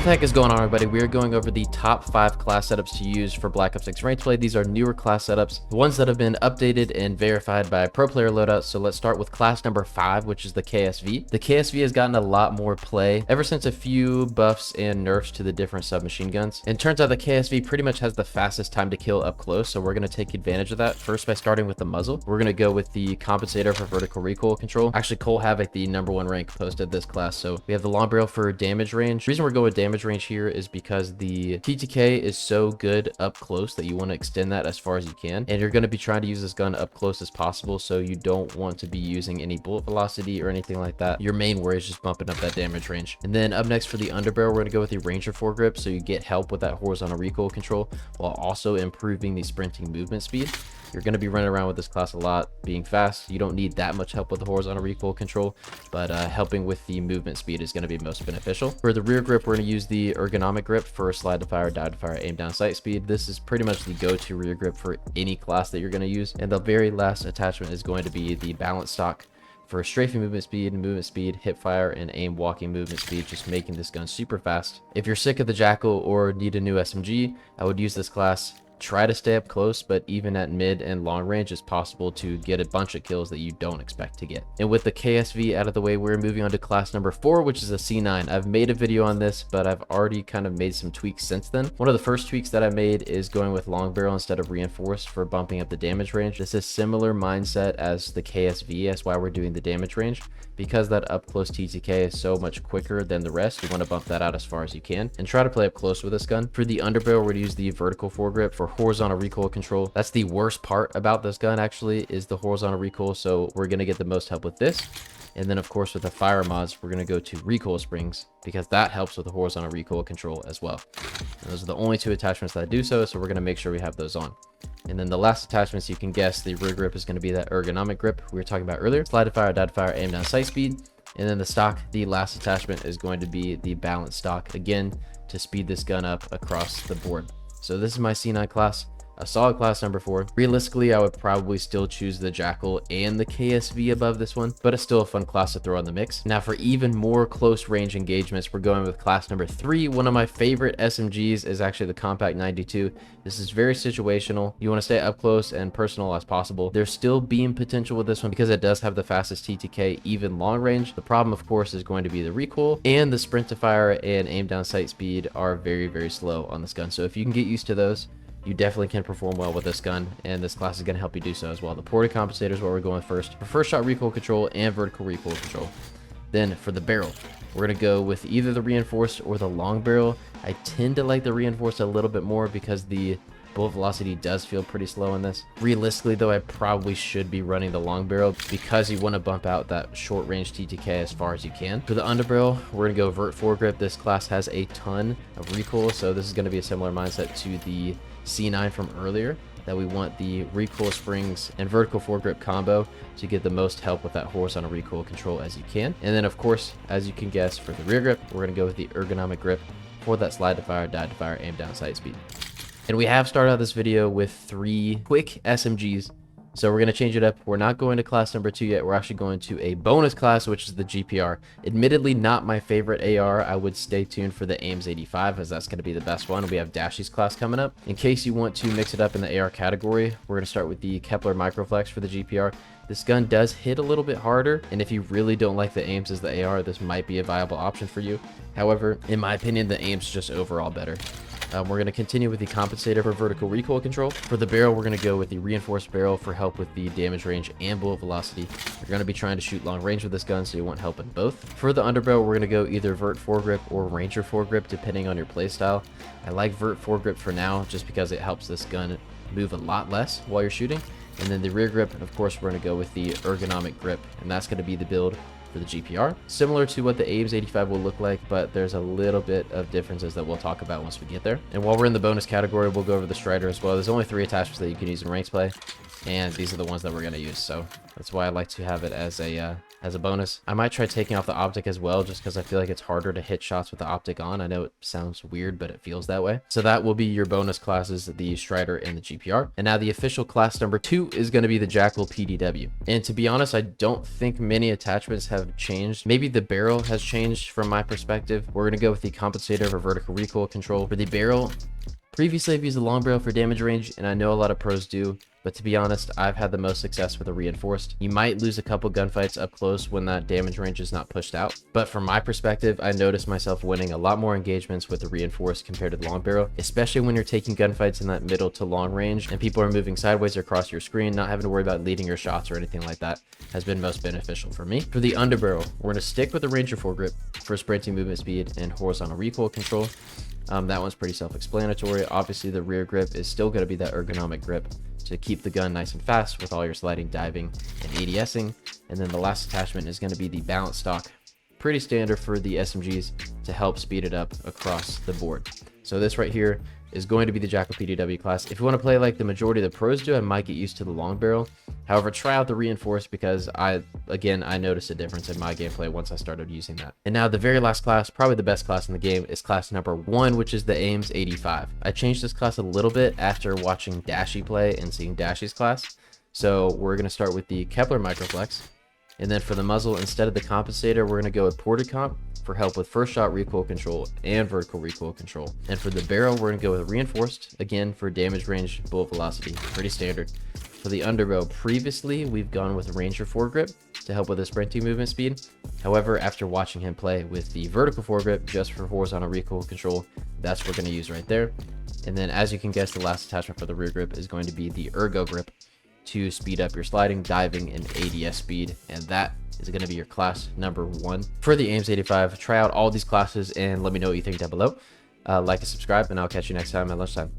What the heck is going on, everybody? We are going over the top 5 class setups to use for Black Ops 6 ranked play. These are newer class setups, the ones that have been updated and verified by pro player loadouts. So let's start with class number 5, which is the KSV. The KSV has gotten a lot more play ever since a few buffs and nerfs to the different submachine guns. And turns out the KSV pretty much has the fastest time to kill up close, so we're going to take advantage of that first by starting with the muzzle. We're going to go with the compensator for vertical recoil control. Actually, Cole Havoc, the #1 rank, posted this class. So we have the long barrel for damage range. The reason we're going with damage range here is because the TTK is so good up close that you want to extend that as far as you can, and you're going to be trying to use this gun up close as possible, so you don't want to be using any bullet velocity or anything like that. Your main worry is just bumping up that damage range. And then up next for the underbarrel, we're going to go with the Ranger foregrip, so you get help with that horizontal recoil control while also improving the sprinting movement speed. You're going to be running around with this class a lot, being fast. You don't need that much help with the horizontal recoil control, but helping with the movement speed is going to be most beneficial. For the rear grip, we're going to use the ergonomic grip for slide to fire, dive to fire, aim down, sight speed. This is pretty much the go-to rear grip for any class that you're going to use. And the very last attachment is going to be the balance stock for strafing movement speed, hip fire, and aim walking movement speed, just making this gun super fast. If you're sick of the Jackal or need a new SMG, I would use this class. Try to stay up close, but even at mid and long range, it's possible to get a bunch of kills that you don't expect to get. And with the KSV out of the way, we're moving on to class number 4, which is a C9. I've made a video on this, but I've already kind of made some tweaks since then. One of the first tweaks that I made is going with long barrel instead of reinforced for bumping up the damage range. This is similar mindset as the KSV. That's why we're doing the damage range. Because that up close TTK is so much quicker than the rest, you want to bump that out as far as you can and try to play up close with this gun. For the underbarrel, we're going to use the vertical foregrip for horizontal recoil control. That's the worst part about this gun, actually, is the horizontal recoil, so we're going to get the most help with this. And then, of course, with the fire mods, we're going to go to recoil springs because that helps with the horizontal recoil control as well. And those are the only 2 attachments that do so, so we're going to make sure we have those on. And then the last attachments, you can guess, the rear grip is going to be that ergonomic grip we were talking about earlier. Slide to fire, dive to fire, aim down, sight speed. And then the stock, the last attachment, is going to be the balance stock, again, to speed this gun up across the board. So this is my C9 class. A solid class number 4. Realistically, I would probably still choose the Jackal and the KSV above this one, but it's still a fun class to throw in the mix. Now for even more close range engagements, we're going with class number 3. One of my favorite SMGs is actually the Kompact 92. This is very situational. You want to stay up close and personal as possible. There's still beam potential with this one because it does have the fastest TTK, even long range. The problem, of course, is going to be the recoil, and the sprint to fire and aim down sight speed are very, very slow on this gun. So if you can get used to those, you definitely can perform well with this gun, and this class is going to help you do so as well. The ported compensator is what we're going with first for first shot recoil control and vertical recoil control. Then for the barrel, we're going to go with either the reinforced or the long barrel. I tend to like the reinforced a little bit more because the bullet velocity does feel pretty slow in this. Realistically, though, I probably should be running the long barrel because you want to bump out that short range TTK as far as you can. For the underbarrel, we're going to go vert foregrip. This class has a ton of recoil, so this is going to be a similar mindset to the C9 from earlier, that we want the recoil springs and vertical foregrip combo to get the most help with that horizontal recoil control as you can. And then, of course, as you can guess, for the rear grip, we're going to go with the ergonomic grip for that slide to fire, dive to fire, aim down, sight speed. And we have started out this video with 3 quick SMGs, so we're going to change it up. We're not going to class number 2 yet. We're actually going to a bonus class, which is the GPR. Admittedly, not my favorite AR. I would stay tuned for the Ames 85, as that's going to be the best one. We have Dashy's class coming up. In case you want to mix it up in the AR category, we're going to start with the Kepler Microflex for the GPR. This gun does hit a little bit harder, and if you really don't like the Ames as the AR, this might be a viable option for you. However, in my opinion, the Ames is just overall better. We're going to continue with the compensator for vertical recoil control. For the barrel, we're going to go with the reinforced barrel for help with the damage range and bullet velocity. You're going to be trying to shoot long range with this gun, so you want help in both. For the underbarrel, we're going to go either vert foregrip or ranger foregrip, depending on your playstyle. I like vert foregrip for now, just because it helps this gun move a lot less while you're shooting. And then the rear grip, of course, we're going to go with the ergonomic grip, and that's going to be the build for the GPR, similar to what the Ames 85 will look like, but there's a little bit of differences that we'll talk about once we get there. And while we're in the bonus category, we'll go over the Strider as well. There's only 3 attachments that you can use in ranked play. and these are the ones that we're going to use. So that's why I like to have it as a bonus. I might try taking off the optic as well, just because I feel like it's harder to hit shots with the optic on. I know it sounds weird, but it feels that way. So that will be your bonus classes, the Strider and the GPR. And now the official class number 2 is going to be the Jackal PDW. And to be honest, I don't think many attachments have changed. Maybe the barrel has changed from my perspective. We're going to go with the compensator for vertical recoil control. For the barrel, previously I've used the long barrel for damage range, and I know a lot of pros do, but to be honest, I've had the most success with a reinforced. You might lose a couple gunfights up close when that damage range is not pushed out, but from my perspective, I noticed myself winning a lot more engagements with the reinforced compared to the long barrel, especially when you're taking gunfights in that middle to long range and people are moving sideways or across your screen. Not having to worry about leading your shots or anything like that has been most beneficial for me. For the underbarrel, we're going to stick with the Ranger foregrip for sprinting movement speed and horizontal recoil control. That one's pretty self-explanatory. Obviously, the rear grip is still going to be that ergonomic grip to keep the gun nice and fast with all your sliding, diving, and ADSing. And then the last attachment is going to be the balance stock. Pretty standard for the SMGs to help speed it up across the board. So this right here is going to be the Jackal PDW class. If you want to play like the majority of the pros do, I might get used to the long barrel. However, try out the reinforced, because I noticed a difference in my gameplay once I started using that. And now the very last class, probably the best class in the game, is class number 1, which is the Ames 85. I changed this class a little bit after watching Dashy play and seeing Dashy's class. So we're going to start with the Kepler Microflex. And then for the muzzle, instead of the compensator, we're going to go with ported comp for help with first shot recoil control and vertical recoil control. And for the barrel, we're going to go with reinforced, again, for damage range, bullet velocity, pretty standard. For the underbarrel, previously, we've gone with Ranger foregrip to help with the sprinting movement speed. However, after watching him play with the vertical foregrip just for horizontal recoil control, that's what we're going to use right there. And then, as you can guess, the last attachment for the rear grip is going to be the ergo grip to speed up your sliding, diving, and ADS speed. And that is going to be your class number 1 for the Ames 85. Try out all these classes and let me know what you think down below. Like and subscribe, and I'll catch you next time at lunchtime.